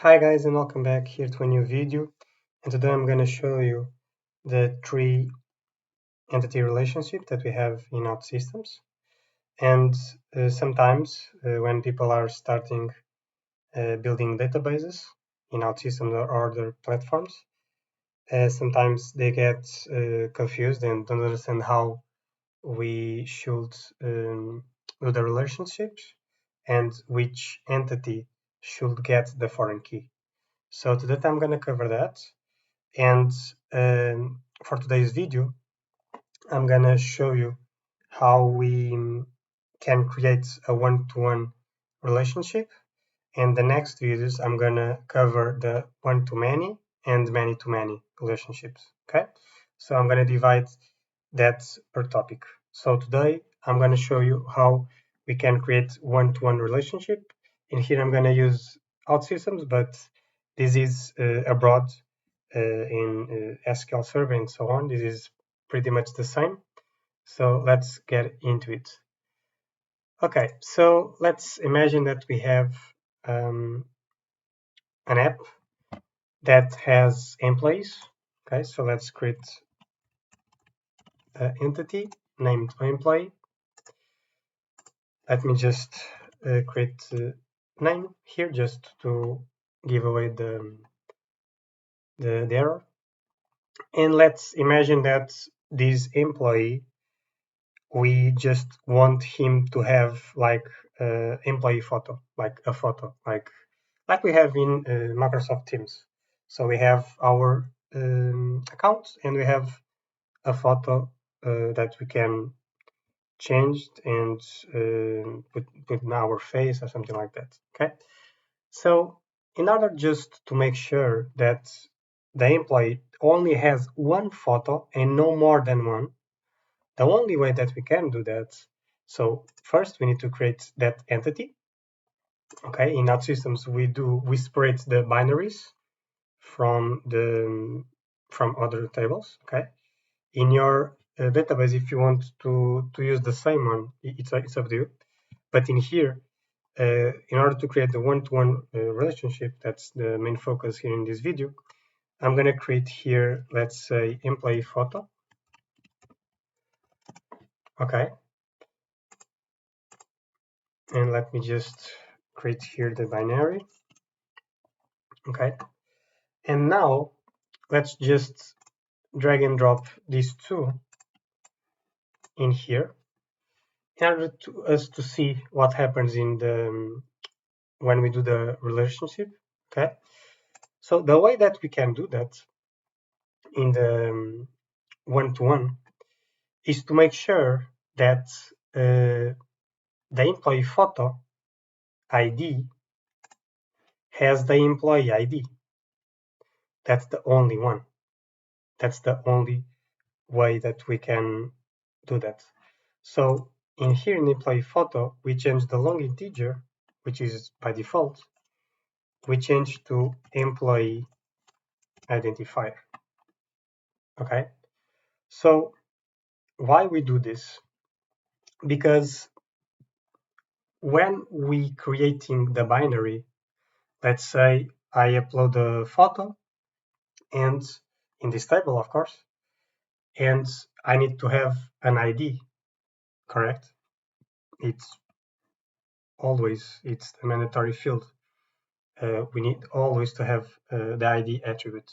Hi guys, and welcome back here to a new video. And today I'm going to show you the three entity relationship that we have in OutSystems. And sometimes when people are starting building databases in OutSystems or other platforms, sometimes they get confused and don't understand how we should do the relationships and which entity should get the foreign key. So today I'm going to cover that. And for today's video, I'm gonna show you how we can create a one-to-one relationship. And the next videos, I'm gonna cover the one-to-many and many-to-many relationships. Okay, so I'm gonna divide that per topic. So today, I'm gonna show you how we can create one-to-one relationship. And here I'm gonna use OutSystems, but this is abroad in SQL Server and so on. This is pretty much the same. So let's get into it. Okay, so let's imagine that we have um, an app that has employees. Okay, so let's create an entity named employee. Let me just create name here just to give away the error. And let's imagine that this employee, we just want him to have like employee photo, like a photo, like we have in Microsoft Teams. So we have our account and we have a photo that we can change and put in our face or something like that. Okay. So in order just to make sure that the employee only has one photo and no more than one, the only way that we can do that, so first we need to create that entity. Okay, in OutSystems we separate the binaries from other tables. Okay, in your database, if you want to use the same one, it's up to you. But in here, in order to create the one-to-one relationship, that's the main focus here in this video. I'm gonna create here, let's say, employee photo. Okay, and let me just create here the binary. Okay, and now let's just drag and drop these two in here in order to us to see what happens in the when we do the relationship. Okay, so the way that we can do that in the one-to-one is to make sure that the employee photo ID has the employee ID. That's the only one. That's the only way that we can do that. So in here in employee photo, we change the long integer, which is by default, we change to employee identifier. Okay, so why we do this? Because when we creating the binary, let's say I upload a photo and in this table, of course, and I need to have an ID, correct? It's it's a mandatory field. We need always to have the ID attribute.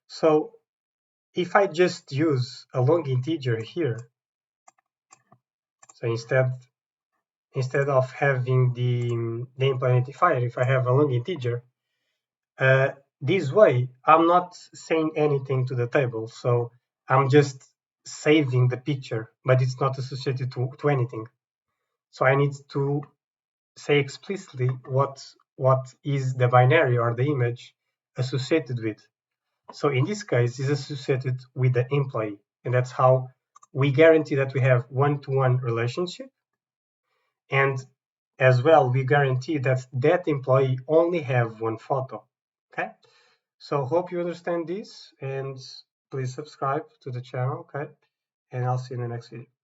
So if I just use a long integer here, so instead of having the employee identifier, if I have a long integer, this way I'm not saying anything to the table. So I'm just saving the picture, but it's not associated to anything. So I need to say explicitly what is the binary or the image associated with. So in this case, it's associated with the employee, and that's how we guarantee that we have one-to-one relationship, and as well we guarantee that that employee only have one photo. Okay, so hope you understand this, and please subscribe to the channel. Okay, and I'll see you in the next video.